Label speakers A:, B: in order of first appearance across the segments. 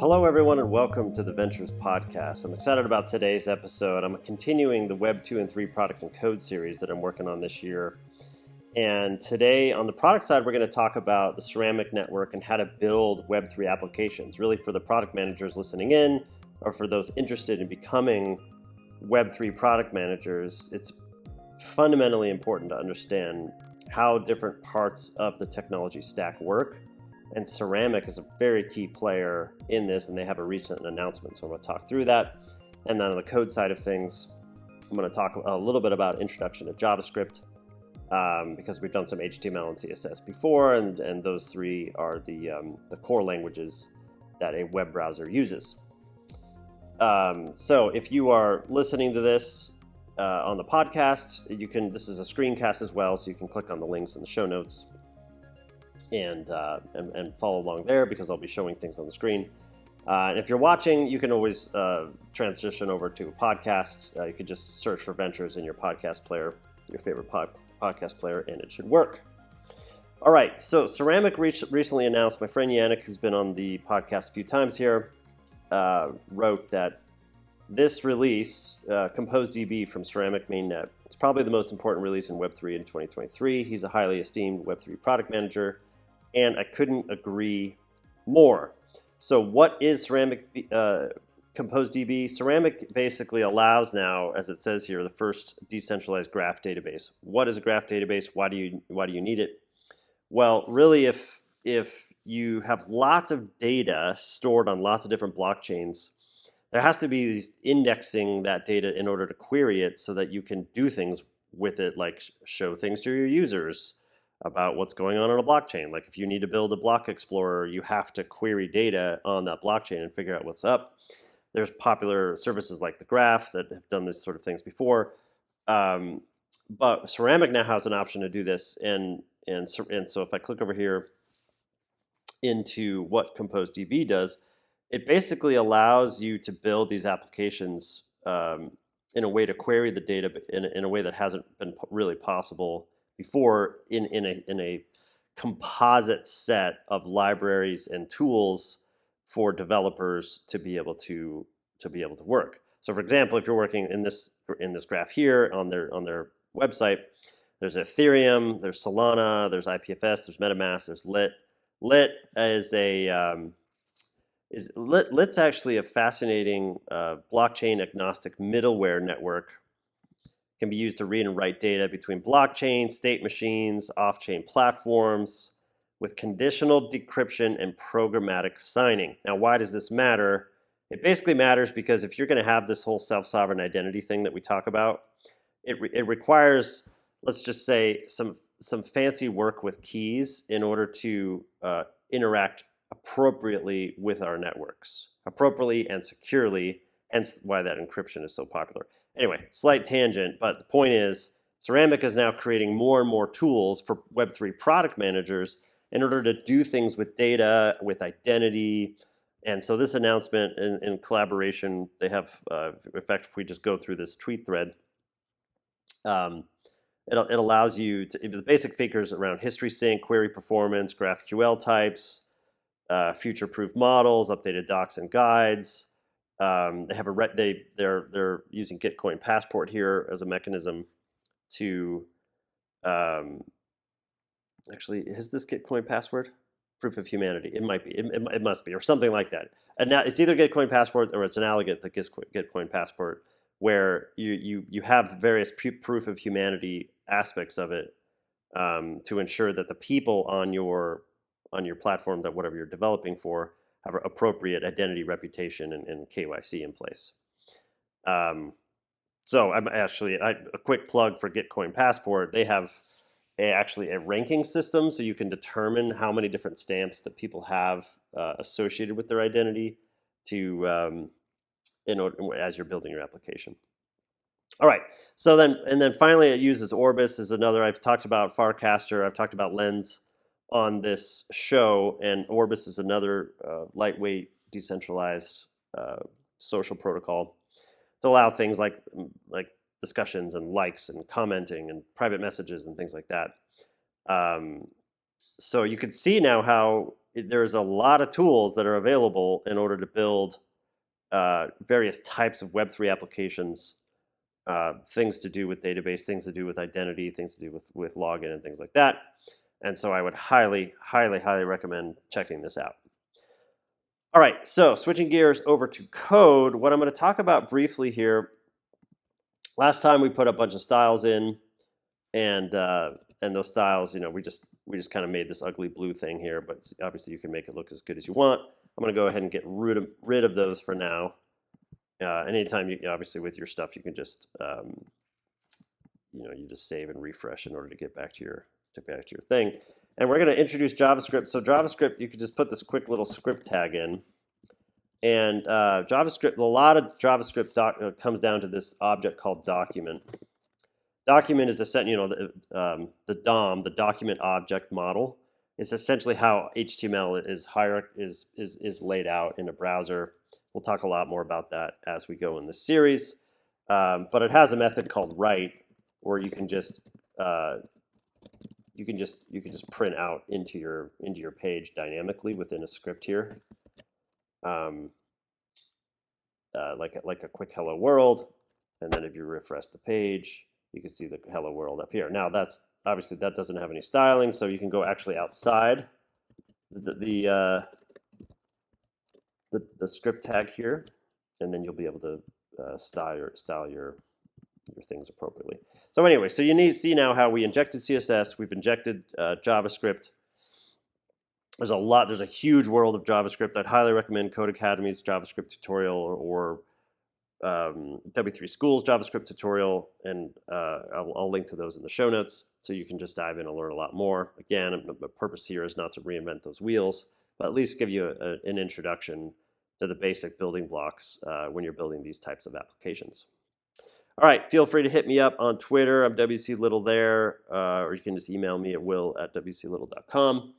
A: Hello, everyone, and welcome to the Ventures Podcast. I'm excited about today's episode. I'm continuing the Web 2 and 3 product and code series that I'm working on this year. And today, on the product side, we're going to talk about the Ceramic network and how to build Web 3 applications, really for the product managers listening in, or for those interested in becoming Web 3 product managers. It's fundamentally important to understand how different parts of the technology stack work. And Ceramic is a very key player in this, and they have a recent announcement. So I'm going to talk through that. And then on the code side of things, I'm going to talk a little bit about introduction to JavaScript, because we've done some HTML and CSS before, and those three are the core languages that a web browser uses. So if you are listening to this on the podcast, this is a screencast as well, so you can click on the links in the show notes and follow along there, because I'll be showing things on the screen. And if you're watching, you can always transition over to podcasts. You can just search for Ventures in your podcast player, your favorite podcast player, and it should work. All right, so Ceramic recently announced, my friend Yannick, who's been on the podcast a few times here, wrote that this release, ComposeDB from Ceramic Mainnet, it's probably the most important release in Web3 in 2023. He's a highly esteemed Web3 product manager, and I couldn't agree more. So what is Ceramic ComposeDB? Ceramic basically allows now, as it says here, the first decentralized graph database. What is a graph database? Why do you need it? Well, really, if you have lots of data stored on lots of different blockchains, there has to be indexing that data in order to query it so that you can do things with it, like show things to your users about what's going on a blockchain. Like if you need to build a block explorer, you have to query data on that blockchain and figure out what's up. There's popular services like the Graph that have done this sort of things before. But Ceramic now has an option to do this. And so if I click over here into what ComposeDB does, it basically allows you to build these applications in a way to query the data in a way that hasn't been really possible before, in a composite set of libraries and tools for developers to be able to work. So, for example, if you're working in this graph here on their website, there's Ethereum, there's Solana, there's IPFS, there's MetaMask, there's Lit. Lit is Lit's actually a fascinating blockchain agnostic middleware network. Can be used to read and write data between blockchains, state machines, off-chain platforms, with conditional decryption and programmatic signing. Now, why does this matter? It basically matters because if you're going to have this whole self-sovereign identity thing that we talk about, it requires, let's just say, some fancy work with keys in order to interact appropriately with our networks, appropriately and securely, hence why that encryption is so popular. Anyway, slight tangent, but the point is Ceramic is now creating more and more tools for Web3 product managers in order to do things with data, with identity. And so this announcement in collaboration, they have, in fact, if we just go through this tweet thread, it allows you to, the basic features around history sync, query performance, GraphQL types, future-proof models, updated docs and guides. They have they're using Gitcoin Passport here as a mechanism to actually, is this Gitcoin Passport? Proof of humanity. It might be. It must be, or something like that. And now it's either Gitcoin Passport or it's analogous to Gitcoin Passport, where you have various proof of humanity aspects of it to ensure that the people on your platform, that whatever you're developing for, have appropriate identity, reputation, and KYC in place. So I'm actually, a quick plug for Gitcoin Passport. They have actually a ranking system, so you can determine how many different stamps that people have associated with their identity as you're building your application. All right, so then finally it uses Orbis is another. I've talked about Farcaster, I've talked about Lens on this show, and Orbis is another lightweight, decentralized social protocol to allow things like discussions and likes and commenting and private messages and things like that. So you can see now how there's a lot of tools that are available in order to build various types of Web3 applications, things to do with database, things to do with identity, things to do with login and things like that. And so I would highly, highly, highly recommend checking this out. All right, so switching gears over to code, what I'm going to talk about briefly here. Last time we put a bunch of styles in, and those styles, we just kind of made this ugly blue thing here, but obviously you can make it look as good as you want. I'm going to go ahead and get rid of those for now. Anytime obviously with your stuff, you can just you just save and refresh in order to get back to your thing. And we're going to introduce JavaScript. So JavaScript, you could just put this quick little script tag in. And JavaScript, a lot of JavaScript comes down to this object called document. Document is the DOM, the document object model. It's essentially how HTML is laid out in a browser. We'll talk a lot more about that as we go in this series. But it has a method called write, where you can just print out into your page dynamically within a script here, like a quick hello world, and then if you refresh the page, you can see the hello world up here. Now that doesn't have any styling, so you can go actually outside the script tag here, and then you'll be able to style your things appropriately. So anyway, so you need to see now how we injected CSS, we've injected JavaScript. There's a huge world of JavaScript. I'd highly recommend Code Academy's JavaScript tutorial or W3 School's JavaScript tutorial, and I'll link to those in the show notes so you can just dive in and learn a lot more. Again, the purpose here is not to reinvent those wheels, but at least give you an introduction to the basic building blocks when you're building these types of applications. All right, feel free to hit me up on Twitter. I'm WC Little there, or you can just email me at will@wclittle.com.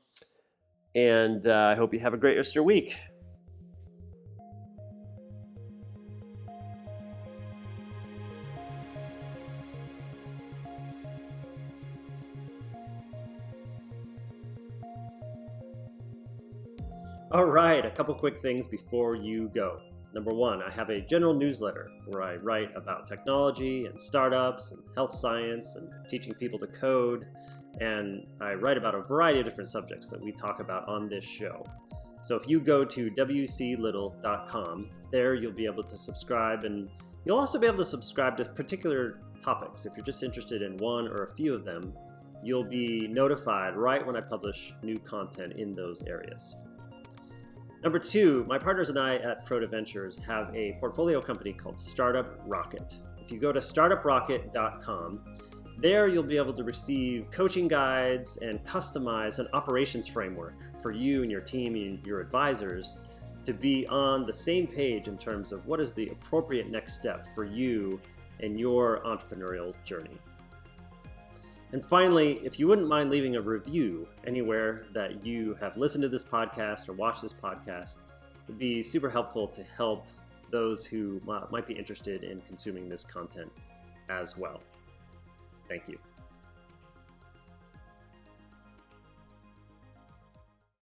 A: And I hope you have a great rest of your week. All right, a couple quick things before you go. Number one, I have a general newsletter where I write about technology and startups and health science and teaching people to code. And I write about a variety of different subjects that we talk about on this show. So if you go to wclittle.com, there you'll be able to subscribe, and you'll also be able to subscribe to particular topics. If you're just interested in one or a few of them, you'll be notified right when I publish new content in those areas. Number two, my partners and I at Proto Ventures have a portfolio company called Startup Rocket. If you go to startuprocket.com, there you'll be able to receive coaching guides and customize an operations framework for you and your team and your advisors to be on the same page in terms of what is the appropriate next step for you and your entrepreneurial journey. And finally, if you wouldn't mind leaving a review anywhere that you have listened to this podcast or watched this podcast, it'd be super helpful to help those who might be interested in consuming this content as well. Thank you.